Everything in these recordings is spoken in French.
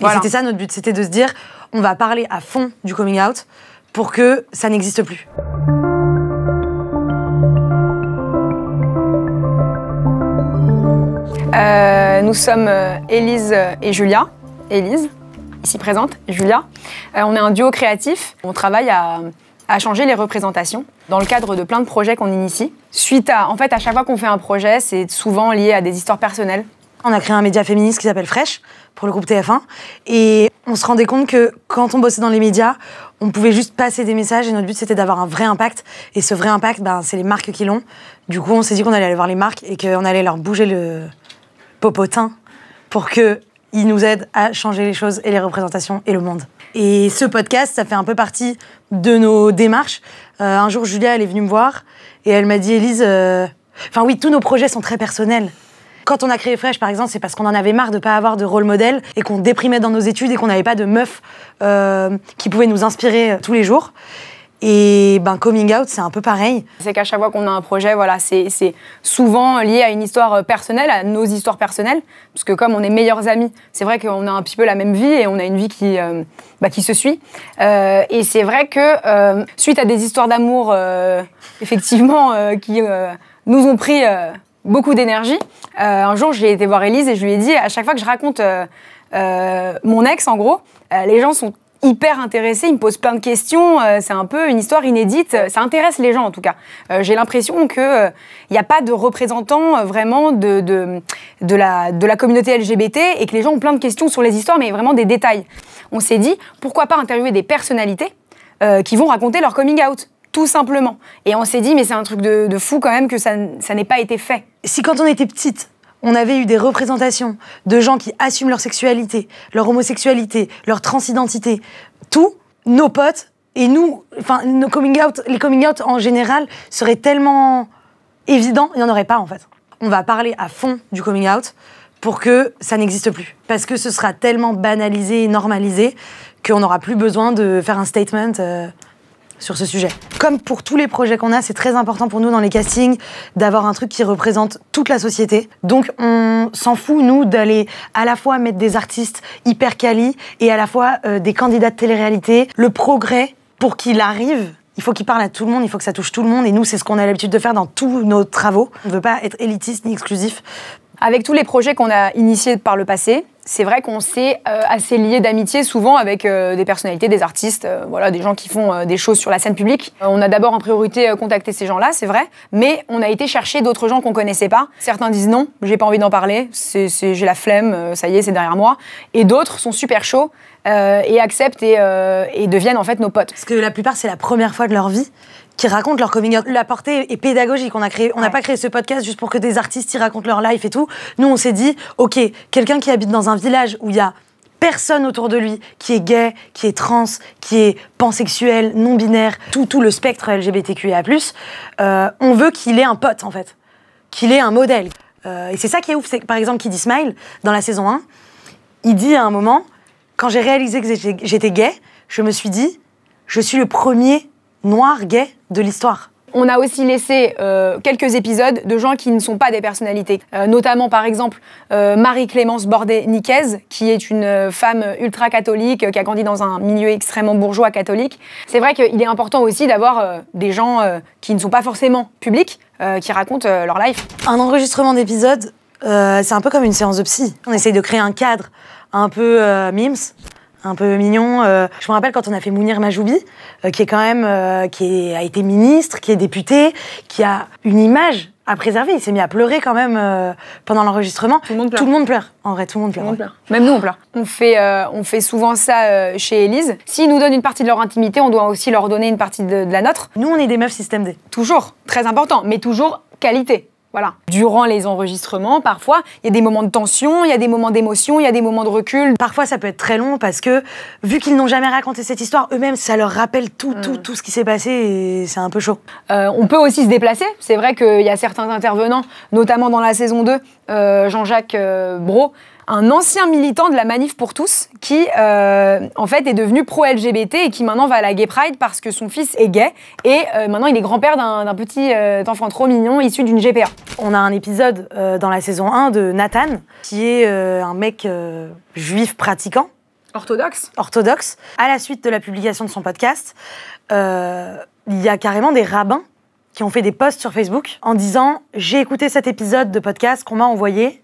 Et c'était ça notre but, c'était de se dire, on va parler à fond du coming out pour que ça n'existe plus. Nous sommes Élise et Julia. Élise, ici présente, Julia. On est un duo créatif. On travaille à changer les représentations dans le cadre de plein de projets qu'on initie. En fait, à chaque fois qu'on fait un projet, c'est souvent lié à des histoires personnelles. On a créé un média féministe qui s'appelle Fresh pour le groupe TF1 et on se rendait compte que quand on bossait dans les médias, on pouvait juste passer des messages et notre but c'était d'avoir un vrai impact et ce vrai impact, c'est les marques qui l'ont. Du coup, on s'est dit qu'on allait aller voir les marques et qu'on allait leur bouger le popotin pour qu'ils nous aident à changer les choses et les représentations et le monde. Et ce podcast, ça fait un peu partie de nos démarches. Un jour, Julia, elle est venue me voir et elle m'a dit, Élise, oui, tous nos projets sont très personnels. Quand on a créé Fresh, par exemple, c'est parce qu'on en avait marre de ne pas avoir de rôle modèle et qu'on déprimait dans nos études et qu'on n'avait pas de meufs qui pouvaient nous inspirer tous les jours. Et coming out, c'est un peu pareil. C'est qu'à chaque fois qu'on a un projet, voilà, c'est souvent lié à une histoire personnelle, à nos histoires personnelles. Parce que comme on est meilleurs amis, c'est vrai qu'on a un petit peu la même vie et on a une vie qui se suit. Et c'est vrai que suite à des histoires d'amour, effectivement, qui nous ont pris beaucoup d'énergie, un jour, j'ai été voir Élise et je lui ai dit, à chaque fois que je raconte mon ex, en gros, les gens sont hyper intéressés, ils me posent plein de questions, c'est un peu une histoire inédite, ça intéresse les gens en tout cas. J'ai l'impression qu'il n'y a pas de représentants vraiment de la communauté LGBT et que les gens ont plein de questions sur les histoires, mais vraiment des détails. On s'est dit, pourquoi pas interviewer des personnalités qui vont raconter leur coming out, tout simplement. Et on s'est dit, mais c'est un truc de fou quand même que ça n'ait pas été fait. Si quand on était petite, on avait eu des représentations de gens qui assument leur sexualité, leur homosexualité, leur transidentité, tout, nos potes et nous, nos coming out, les coming out en général seraient tellement évidents, il n'y en aurait pas en fait. On va parler à fond du coming out pour que ça n'existe plus. Parce que ce sera tellement banalisé et normalisé qu'on n'aura plus besoin de faire un statement sur ce sujet. Comme pour tous les projets qu'on a, c'est très important pour nous dans les castings d'avoir un truc qui représente toute la société. Donc on s'en fout, nous, d'aller à la fois mettre des artistes hyper quali et à la fois des candidats de télé-réalité. Le progrès, pour qu'il arrive, il faut qu'il parle à tout le monde, il faut que ça touche tout le monde. Et nous, c'est ce qu'on a l'habitude de faire dans tous nos travaux. On ne veut pas être élitiste ni exclusif. Avec tous les projets qu'on a initiés par le passé, c'est vrai qu'on s'est assez liés d'amitié souvent avec des personnalités, des artistes, des gens qui font des choses sur la scène publique. On a d'abord en priorité contacté ces gens-là, c'est vrai, mais on a été chercher d'autres gens qu'on connaissait pas. Certains disent non, j'ai pas envie d'en parler, j'ai la flemme, ça y est, c'est derrière moi. Et d'autres sont super chauds et acceptent et deviennent en fait nos potes. Parce que la plupart, c'est la première fois de leur vie qui racontent leur coming out. La portée est pédagogique. On n'a pas créé ce podcast juste pour que des artistes y racontent leur life et tout. Nous, on s'est dit, ok, quelqu'un qui habite dans un village où il y a personne autour de lui qui est gay, qui est trans, qui est pansexuel, non-binaire, tout le spectre LGBTQIA+, on veut qu'il ait un pote, en fait. Qu'il ait un modèle. Et c'est ça qui est ouf. C'est que, par exemple, Kid Smile, dans la saison 1, il dit à un moment, quand j'ai réalisé que j'étais gay, je me suis dit, je suis le premier noir gay de l'histoire. On a aussi laissé quelques épisodes de gens qui ne sont pas des personnalités. Notamment, par exemple, Marie-Clémence Bordet-Niquez, qui est une femme ultra-catholique, qui a grandi dans un milieu extrêmement bourgeois catholique. C'est vrai qu'il est important aussi d'avoir des gens qui ne sont pas forcément publics, qui racontent leur life. Un enregistrement d'épisode, c'est un peu comme une séance de psy. On essaye de créer un cadre un peu mimes, un peu mignon. Je me rappelle quand on a fait Mounir Majoubi, qui est quand même, a été ministre, qui est député, qui a une image à préserver. Il s'est mis à pleurer quand même pendant l'enregistrement. Tout le monde pleure. Tout le monde pleure. En vrai, tout le monde pleure. Même nous, on pleure. On fait souvent ça chez Élise. S'ils nous donnent une partie de leur intimité, on doit aussi leur donner une partie de la nôtre. Nous, on est des meufs système D. Toujours, très important, mais toujours qualité. Voilà. Durant les enregistrements, parfois, il y a des moments de tension, il y a des moments d'émotion, il y a des moments de recul. Parfois, ça peut être très long parce que, vu qu'ils n'ont jamais raconté cette histoire, eux-mêmes, ça leur rappelle tout ce qui s'est passé et c'est un peu chaud. On peut aussi se déplacer. C'est vrai qu'il y a certains intervenants, notamment dans la saison 2, Jean-Jacques Brault, un ancien militant de la Manif pour tous qui, en fait, est devenu pro-LGBT et qui maintenant va à la Gay Pride parce que son fils est gay et maintenant il est grand-père d'un petit enfant trop mignon issu d'une GPA. On a un épisode dans la saison 1 de Nathan qui est un mec juif pratiquant orthodoxe. À la suite de la publication de son podcast, il y a carrément des rabbins qui ont fait des posts sur Facebook en disant « J'ai écouté cet épisode de podcast qu'on m'a envoyé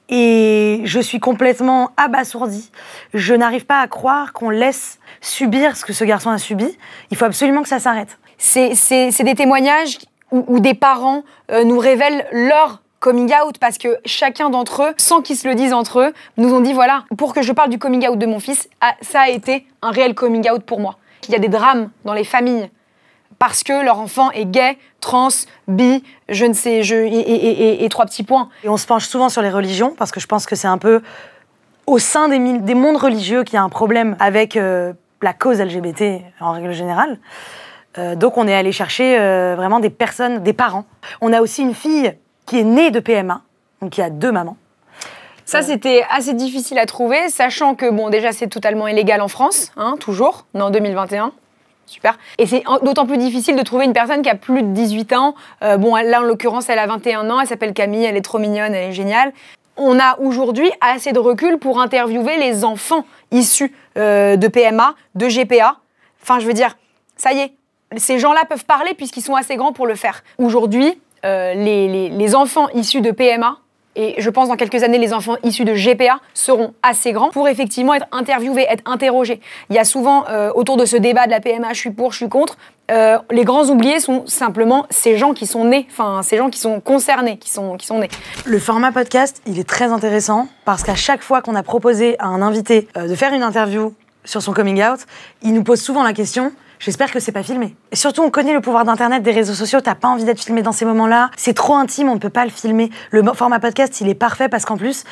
et je suis complètement abasourdie. Je n'arrive pas à croire qu'on laisse subir ce que ce garçon a subi. Il faut absolument que ça s'arrête. » C'est des témoignages où des parents nous révèlent leur coming out, parce que chacun d'entre eux, sans qu'ils se le disent entre eux, nous ont dit, voilà, pour que je parle du coming out de mon fils, ça a été un réel coming out pour moi. Il y a des drames dans les familles parce que leur enfant est gay, trans, bi, je ne sais, et 3 petits points. Et on se penche souvent sur les religions, parce que je pense que c'est un peu au sein des mondes religieux qu'il y a un problème avec la cause LGBT en règle générale. Donc on est allé chercher vraiment des personnes, des parents. On a aussi une fille qui est née de PMA, donc qui a 2 mamans. Ça, c'était assez difficile à trouver, sachant que, bon, déjà, c'est totalement illégal en France, hein, toujours, on est en 2021. Super. Et c'est d'autant plus difficile de trouver une personne qui a plus de 18 ans. Bon, là, en l'occurrence, elle a 21 ans, elle s'appelle Camille, elle est trop mignonne, elle est géniale. On a aujourd'hui assez de recul pour interviewer les enfants issus de PMA, de GPA. Enfin, je veux dire, ça y est, ces gens-là peuvent parler puisqu'ils sont assez grands pour le faire. Aujourd'hui, les enfants issus de PMA, et je pense dans quelques années, les enfants issus de GPA seront assez grands pour effectivement être interviewés, être interrogés. Il y a souvent, autour de ce débat de la PMA, je suis pour, je suis contre, les grands oubliés sont simplement ces gens qui sont nés, enfin ces gens qui sont concernés, qui sont nés. Le format podcast, il est très intéressant parce qu'à chaque fois qu'on a proposé à un invité de faire une interview sur son coming out, il nous pose souvent la question: j'espère que c'est pas filmé. Et surtout, on connaît le pouvoir d'Internet, des réseaux sociaux, t'as pas envie d'être filmé dans ces moments-là. C'est trop intime, on ne peut pas le filmer. Le format podcast, il est parfait parce qu'en plus,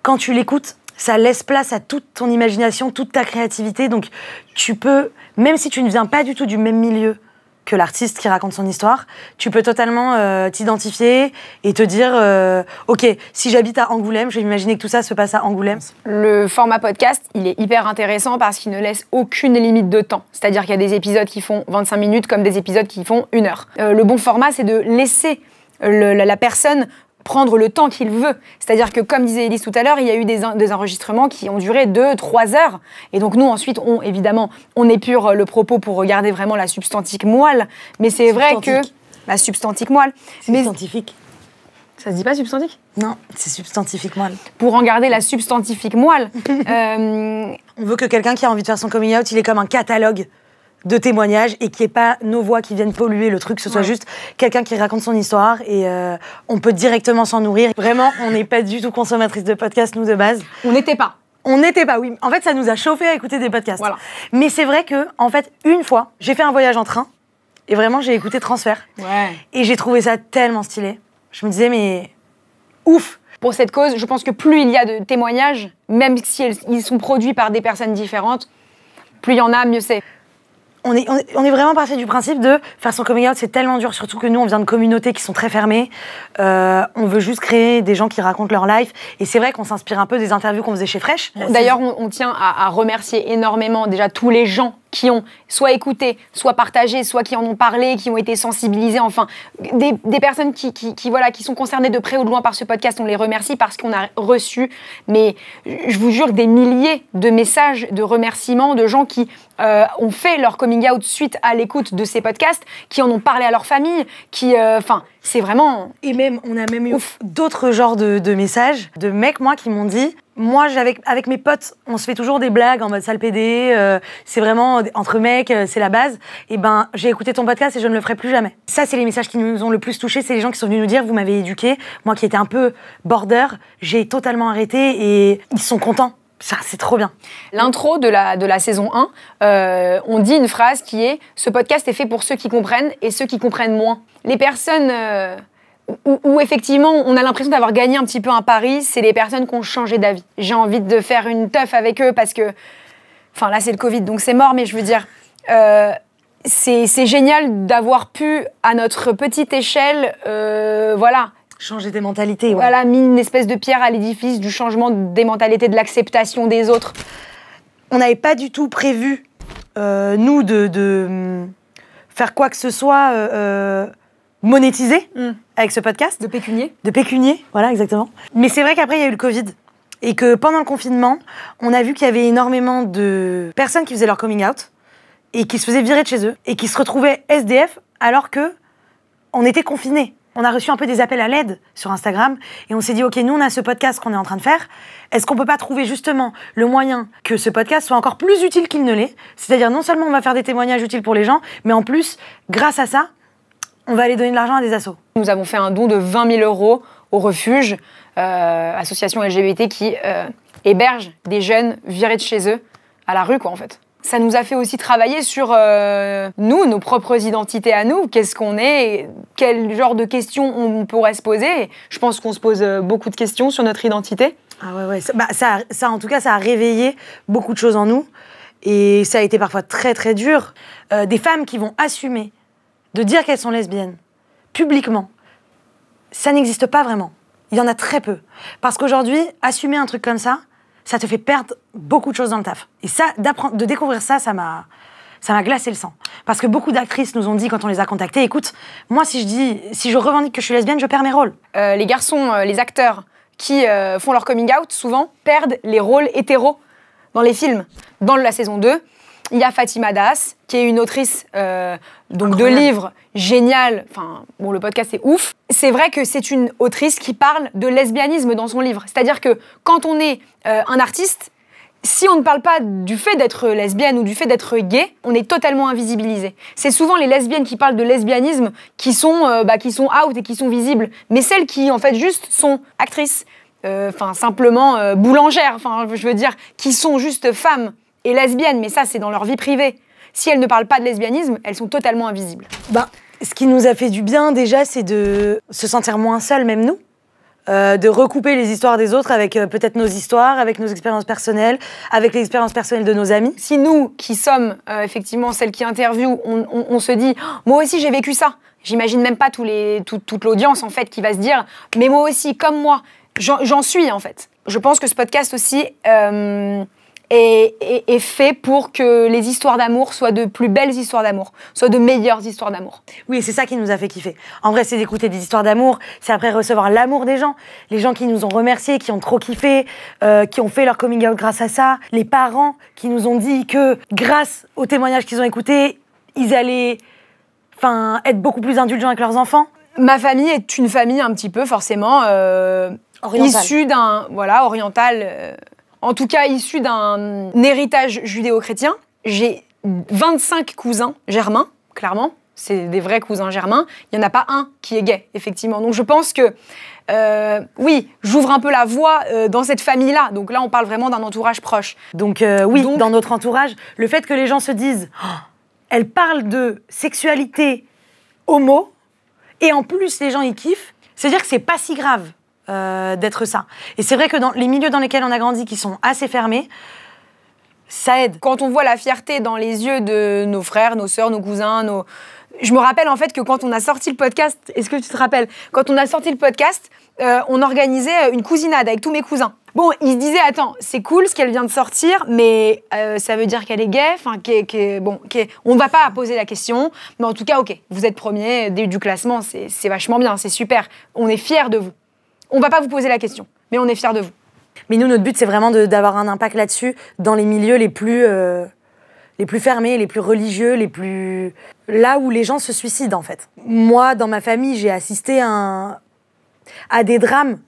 quand tu l'écoutes, ça laisse place à toute ton imagination, toute ta créativité. Donc, tu peux, même si tu ne viens pas du tout du même milieu que l'artiste qui raconte son histoire, tu peux totalement t'identifier et te dire ok, si j'habite à Angoulême, je vais m'imaginer que tout ça se passe à Angoulême. Le format podcast, il est hyper intéressant parce qu'il ne laisse aucune limite de temps. C'est-à-dire qu'il y a des épisodes qui font 25 minutes comme des épisodes qui font 1 heure. Le bon format, c'est de laisser la personne prendre le temps qu'il veut. C'est-à-dire que, comme disait Élise tout à l'heure, il y a eu des enregistrements qui ont duré 2-3 heures. Et donc nous, ensuite, on épure le propos pour regarder vraiment la substantique moelle. Mais c'est vrai que... La substantique moelle. Substantifique. Ça se dit pas substantique ? Non, c'est substantifique moelle. Pour en garder la substantifique moelle. On veut que quelqu'un qui a envie de faire son coming out, il est comme un catalogue de témoignages et qu'il n'y ait pas nos voix qui viennent polluer le truc, que ce soit juste quelqu'un qui raconte son histoire et on peut directement s'en nourrir. Vraiment, on n'est pas du tout consommatrice de podcasts, nous, de base. On n'était pas. On n'était pas, oui. En fait, ça nous a chauffé à écouter des podcasts. Voilà. Mais c'est vrai que, en fait, une fois, j'ai fait un voyage en train et vraiment, j'ai écouté Transfert. Ouais. Et j'ai trouvé ça tellement stylé. Je me disais, mais ouf! Pour cette cause, je pense que plus il y a de témoignages, même si ils sont produits par des personnes différentes, plus il y en a, mieux c'est. On est vraiment parti du principe de faire son coming out, c'est tellement dur, surtout que nous, on vient de communautés qui sont très fermées. On veut juste créer des gens qui racontent leur life. Et c'est vrai qu'on s'inspire un peu des interviews qu'on faisait chez Fresh. D'ailleurs, on tient à remercier énormément déjà tous les gens qui ont soit écouté, soit partagé, soit qui en ont parlé, qui ont été sensibilisés, enfin, des personnes qui sont concernées de près ou de loin par ce podcast, on les remercie parce qu'on a reçu, mais je vous jure, des milliers de messages de remerciements de gens qui ont fait leur coming out suite à l'écoute de ces podcasts, qui en ont parlé à leur famille, c'est vraiment... Et même, on a même eu d'autres genres de messages, de mecs, moi, qui m'ont dit... Moi, avec mes potes, on se fait toujours des blagues en mode sale pédé, c'est vraiment entre mecs, c'est la base. Et ben, j'ai écouté ton podcast et je ne le ferai plus jamais. Ça, c'est les messages qui nous ont le plus touchés, c'est les gens qui sont venus nous dire, vous m'avez éduqué. Moi qui étais un peu border, j'ai totalement arrêté et ils sont contents. Ça, c'est trop bien. L'intro de la saison 1, on dit une phrase qui est « Ce podcast est fait pour ceux qui comprennent et ceux qui comprennent moins ». Les personnes... Où effectivement, on a l'impression d'avoir gagné un petit peu un pari, c'est les personnes qui ont changé d'avis. J'ai envie de faire une teuf avec eux parce que... Enfin, là, c'est le Covid, donc c'est mort, mais je veux dire... c'est génial d'avoir pu, à notre petite échelle, changer des mentalités. Ouais. Voilà, mis une espèce de pierre à l'édifice du changement des mentalités, de l'acceptation des autres. On n'avait pas du tout prévu, nous, de faire quoi que ce soit... monétiser avec ce podcast. De pécunier. De pécunier, voilà, exactement. Mais c'est vrai qu'après, il y a eu le Covid. Et que pendant le confinement, on a vu qu'il y avait énormément de personnes qui faisaient leur coming out et qui se faisaient virer de chez eux et qui se retrouvaient SDF alors que on était confinés. On a reçu un peu des appels à l'aide sur Instagram et on s'est dit, OK, nous, on a ce podcast qu'on est en train de faire. Est-ce qu'on peut pas trouver justement le moyen que ce podcast soit encore plus utile qu'il ne l'est? C'est-à-dire, non seulement on va faire des témoignages utiles pour les gens, mais en plus, grâce à ça, on va aller donner de l'argent à des assos. Nous avons fait un don de 20 000 € au Refuge, association LGBT qui héberge des jeunes virés de chez eux à la rue, quoi, en fait. Ça nous a fait aussi travailler sur nous, nos propres identités à nous, qu'est-ce qu'on est, quel genre de questions on pourrait se poser. Je pense qu'on se pose beaucoup de questions sur notre identité. Ah ouais, ça, en tout cas, ça a réveillé beaucoup de choses en nous. Et ça a été parfois très, très dur. Des femmes qui vont assumer de dire qu'elles sont lesbiennes, publiquement, ça n'existe pas vraiment. Il y en a très peu. Parce qu'aujourd'hui, assumer un truc comme ça te fait perdre beaucoup de choses dans le taf. Et ça, de découvrir ça, ça m'a glacé le sang. Parce que beaucoup d'actrices nous ont dit, quand on les a contactées, écoute, moi, si je revendique que je suis lesbienne, je perds mes rôles. Les garçons, les acteurs qui font leur coming out, souvent, perdent les rôles hétéros dans les films. Dans la saison 2, il y a Fatima Das, qui est une autrice de livres géniale. Enfin, bon, le podcast est ouf. C'est vrai que c'est une autrice qui parle de lesbianisme dans son livre. C'est-à-dire que quand on est un artiste, si on ne parle pas du fait d'être lesbienne ou du fait d'être gay, on est totalement invisibilisé. C'est souvent les lesbiennes qui parlent de lesbianisme qui sont out et qui sont visibles. Mais celles qui, en fait, juste sont actrices, simplement boulangères, je veux dire, qui sont juste femmes et lesbiennes, mais ça, c'est dans leur vie privée. Si elles ne parlent pas de lesbianisme, elles sont totalement invisibles. Ce qui nous a fait du bien, déjà, c'est de se sentir moins seuls, même nous. De recouper les histoires des autres avec peut-être nos histoires, avec nos expériences personnelles, avec les expériences personnelles de nos amis. Si nous, qui sommes effectivement celles qui interviewent, on se dit « moi aussi, j'ai vécu ça », j'imagine même pas toute l'audience, en fait, qui va se dire « mais moi aussi, comme moi, j'en suis, en fait ». Je pense que ce podcast aussi est fait pour que les histoires d'amour soient de plus belles histoires d'amour, soient de meilleures histoires d'amour. Oui, c'est ça qui nous a fait kiffer. En vrai, c'est d'écouter des histoires d'amour, c'est après recevoir l'amour des gens. Les gens qui nous ont remerciés, qui ont trop kiffé, qui ont fait leur coming out grâce à ça. Les parents qui nous ont dit que grâce aux témoignages qu'ils ont écoutés, ils allaient être beaucoup plus indulgents avec leurs enfants. Ma famille est une famille un petit peu forcément issue d'un... Voilà, orientale... En tout cas, issu d'un héritage judéo-chrétien. J'ai 25 cousins germains, clairement. C'est des vrais cousins germains. Il n'y en a pas un qui est gay, effectivement. Donc je pense que, oui, j'ouvre un peu la voie dans cette famille-là. Donc là, on parle vraiment d'un entourage proche. Donc dans notre entourage, le fait que les gens se disent oh, elle parle de sexualité homo, et en plus, les gens y kiffent, c'est-à-dire que c'est pas si grave. D'être ça. Et c'est vrai que dans les milieux dans lesquels on a grandi, qui sont assez fermés, ça aide. Quand on voit la fierté dans les yeux de nos frères, nos sœurs, nos cousins, Je me rappelle en fait que quand on a sorti le podcast, est-ce que tu te rappelles? Quand on a sorti le podcast, on organisait une cousinade avec tous mes cousins. Bon, ils se disaient, attends, c'est cool ce qu'elle vient de sortir, mais ça veut dire qu'elle est gay, on ne va pas poser la question, mais en tout cas, ok, vous êtes premier du classement, c'est vachement bien, c'est super, on est fiers de vous. On va pas vous poser la question, mais on est fiers de vous. Mais nous, notre but, c'est vraiment d'avoir un impact là-dessus, dans les milieux les plus fermés, les plus religieux, là où les gens se suicident, en fait. Moi, dans ma famille, j'ai assisté à des drames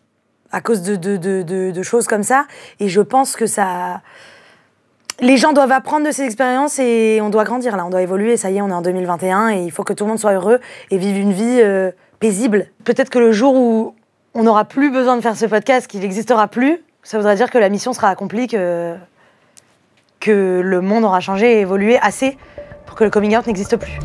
à cause de choses comme ça, et je pense que ça... Les gens doivent apprendre de ces expériences et on doit grandir, là, on doit évoluer. Ça y est, on est en 2021 et il faut que tout le monde soit heureux et vive une vie paisible. Peut-être que le jour où on n'aura plus besoin de faire ce podcast, qu'il n'existera plus, ça voudrait dire que la mission sera accomplie, que le monde aura changé et évolué assez pour que le coming out n'existe plus.